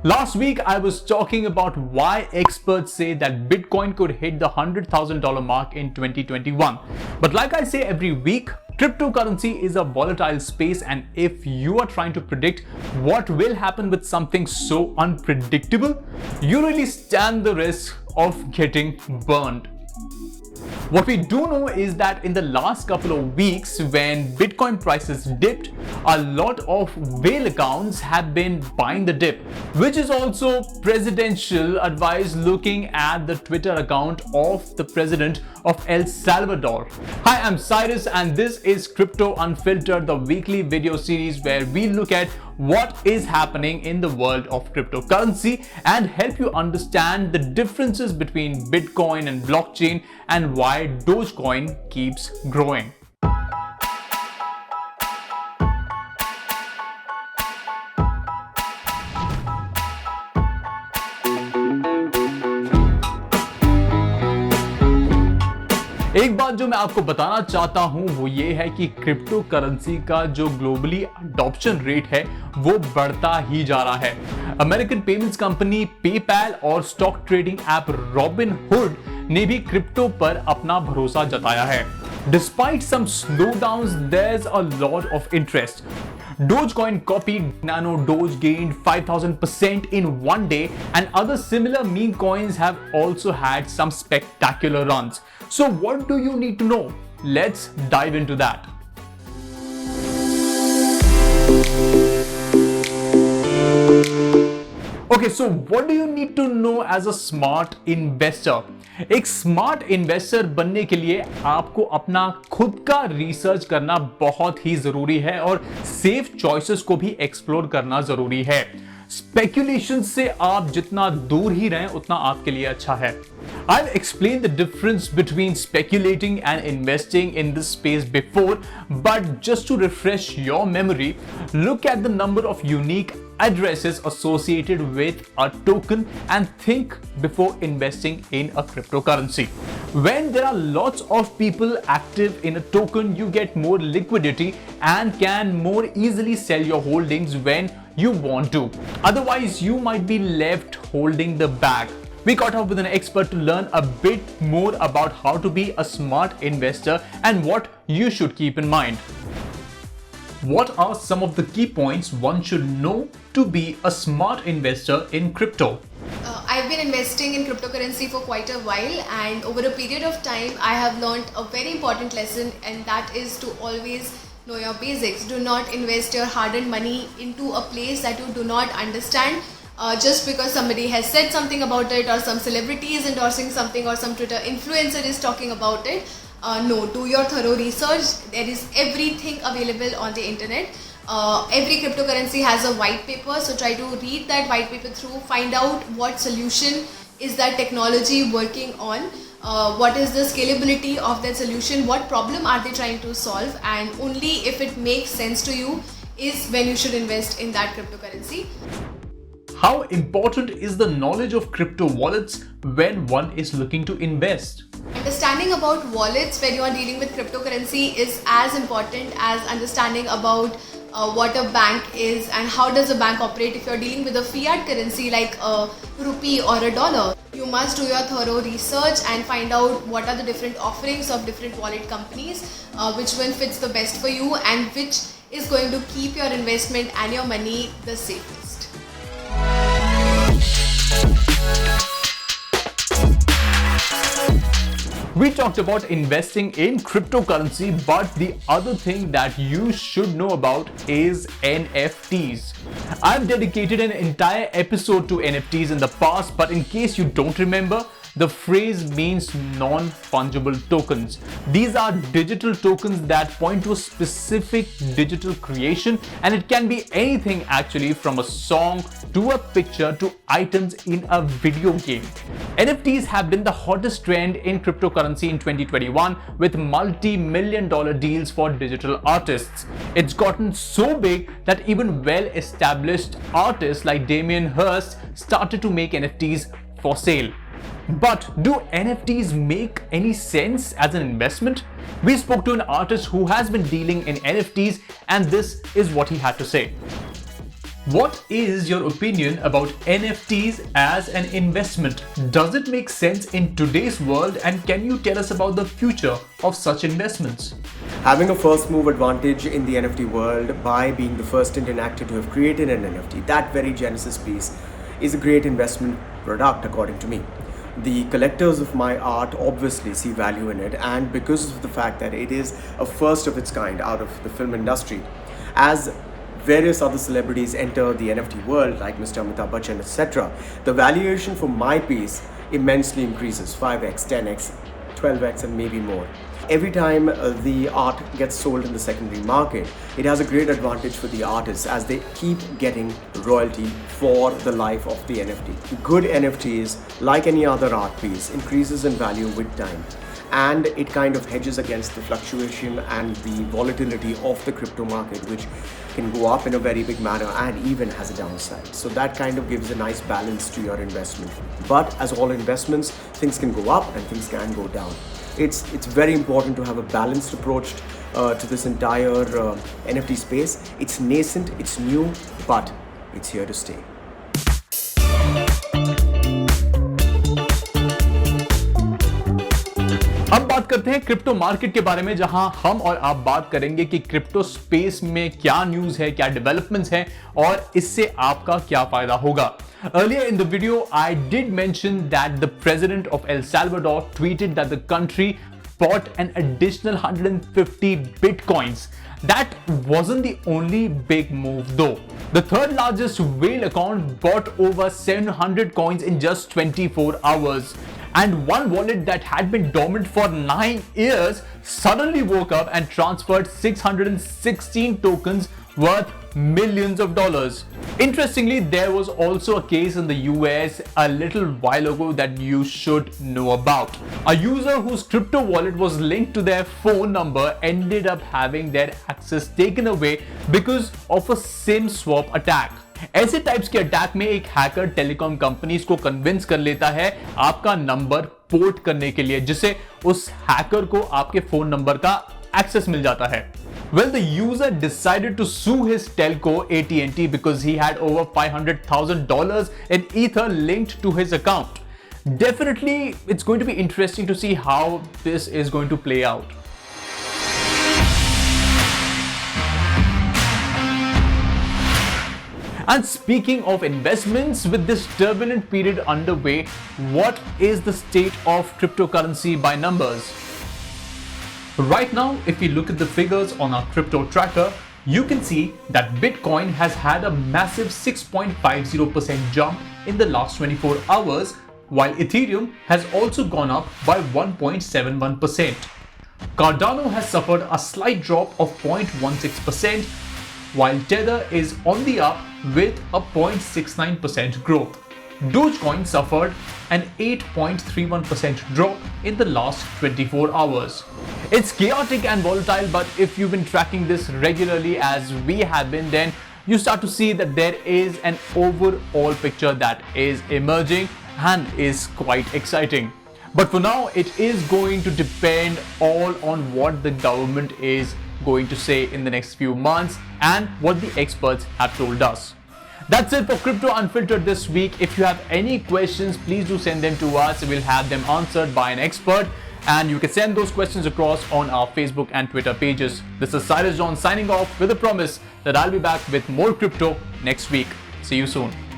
Last week, I was talking about why experts say that Bitcoin could hit the $100,000 mark in 2021. But like I say every week, cryptocurrency is a volatile space, and if you are trying to predict what will happen with something so unpredictable, you really stand the risk of getting burned. What we do know is that in the last couple of weeks, when Bitcoin prices dipped, a lot of whale accounts have been buying the dip, which is also presidential advice looking at the Twitter account of the president of El Salvador. Hi, I'm Cyrus and this is Crypto Unfiltered, the weekly video series where we look at what is happening in the world of cryptocurrency and help you understand the differences between Bitcoin and blockchain and why Dogecoin keeps growing. एक बात जो मैं आपको बताना चाहता हूं वो ये है कि क्रिप्टो करेंसी का जो ग्लोबली अडॉप्शन रेट है वो बढ़ता ही जा रहा है। अमेरिकन पेमेंट्स कंपनी पेपैल और स्टॉक ट्रेडिंग ऐप रॉबिनहुड ने भी क्रिप्टो पर अपना भरोसा जताया है। Despite some slowdowns, there's a lot of interest. Dogecoin copied Nano Doge gained 5,000% in one day, and other similar meme coins have also had some spectacular runs. So what do you need to know? Let's dive into that. Okay, so what do you need to know as a smart investor? एक smart investor बनने के लिए आपको अपना खुद का research करना बहुत ही जरूरी है और सेफ चॉइसेस को भी एक्सप्लोर करना जरूरी है। स्पेक्यूलेशन से आप जितना दूर ही रहें उतना आपके लिए अच्छा है। I've explained the difference between speculating and investing in this space before, but just to refresh your memory, look at the number of unique addresses associated with a token and think before investing in a cryptocurrency. When there are lots of people active in a token, you get more liquidity and can more easily sell your holdings when you want to. Otherwise, you might be left holding the bag. We caught up with an expert to learn a bit more about how to be a smart investor and what you should keep in mind. What are some of the key points one should know to be a smart investor in crypto? I've been investing in cryptocurrency for quite a while, and over a period of time I have learned a very important lesson, and that is to always know your basics. Do not invest your hard-earned money into a place that you do not understand just because somebody has said something about it, or some celebrity is endorsing something, or some Twitter influencer is talking about it. No, do your thorough research. There is everything available on the internet. Every cryptocurrency has a white paper, so try to read that white paper through, find out what solution is that technology working on, what is the scalability of that solution, what problem are they trying to solve, and only if it makes sense to you is when you should invest in that cryptocurrency. How important is the knowledge of crypto wallets when one is looking to invest? Understanding about wallets when you are dealing with cryptocurrency is as important as understanding about what a bank is and how does a bank operate. If you are dealing with a fiat currency like a rupee or a dollar, you must do your thorough research and find out what are the different offerings of different wallet companies, which one fits the best for you and which is going to keep your investment and your money the safest. We talked about investing in cryptocurrency, but the other thing that you should know about is NFTs. I've dedicated an entire episode to NFTs in the past, but in case you don't remember, the phrase means non-fungible tokens. These are digital tokens that point to a specific digital creation, and it can be anything actually, from a song to a picture to items in a video game. NFTs have been the hottest trend in cryptocurrency in 2021 with multi-million-dollar deals for digital artists. It's gotten so big that even well-established artists like Damien Hirst started to make NFTs for sale. But do NFTs make any sense as an investment? We spoke to an artist who has been dealing in NFTs, and this is what he had to say. What is your opinion about NFTs as an investment? Does it make sense in today's world, and can you tell us about the future of such investments? Having a first move advantage in the NFT world by being the first Indian actor to have created an NFT, that very genesis piece, is a great investment product according to me. The collectors of my art obviously see value in it, and because of the fact that it is a first of its kind out of the film industry, as various other celebrities enter the NFT world like Mr. Amitabh Bachchan, etc., the valuation for my piece immensely increases 5x, 10x, 12x and maybe more. Every time the art gets sold in the secondary market, it has a great advantage for the artists as they keep getting royalty for the life of the NFT. Good NFTs, like any other art piece, increases in value with time, and it kind of hedges against the fluctuation and the volatility of the crypto market, which can go up in a very big manner and even has a downside. So that kind of gives a nice balance to your investment. But as all investments, things can go up and things can go down. It's very important to have a balanced approach to this entire NFT space. It's nascent, it's new, but it's here to stay. अब बात करते हैं crypto market के बारे में, जहां हम और आप बात करेंगे कि क्रिप्टो स्पेस में क्या न्यूज है, क्या डेवलपमेंट्स हैं और इससे आपका क्या फायदा होगा. Earlier in the video, I did mention that the president of El Salvador tweeted that the country bought an additional 150 bitcoins. That wasn't the only big move though. The third largest whale account bought over 700 coins in just 24 hours. And one wallet that had been dormant for 9 years suddenly woke up and transferred 616 tokens worth millions of dollars. Interestingly, there was also a case in the US a little while ago that you should know about. A user whose crypto wallet was linked to their phone number ended up having their access taken away because of a SIM swap attack. ऐसे types के attack में एक hacker telecom companies को convince कर लेता है आपका number port करने के लिए, जिससे उस हैकर को आपके फोन नंबर का एक्सेस मिल जाता है. Well, the user decided to sue his telco AT&T because he had over $500,000 in Ether linked to his account. Definitely, it's going to be interesting to see how this is going to play out. And speaking of investments, with this turbulent period underway, what is the state of cryptocurrency by numbers? Right now, if we look at the figures on our crypto tracker, you can see that Bitcoin has had a massive 6.50% jump in the last 24 hours, while Ethereum has also gone up by 1.71%. Cardano has suffered a slight drop of 0.16%, while Tether is on the up with a 0.69% growth. Dogecoin suffered an 8.31% drop in the last 24 hours. It's chaotic and volatile, but if you've been tracking this regularly as we have been, then you start to see that there is an overall picture that is emerging and is quite exciting. But for now, it is going to depend all on what the government is going to say in the next few months and what the experts have told us. That's it for Crypto Unfiltered this week. If you have any questions, please do send them to us. We'll have them answered by an expert, and you can send those questions across on our Facebook and Twitter pages. This is Cyrus John signing off with a promise that I'll be back with more crypto next week. See you soon.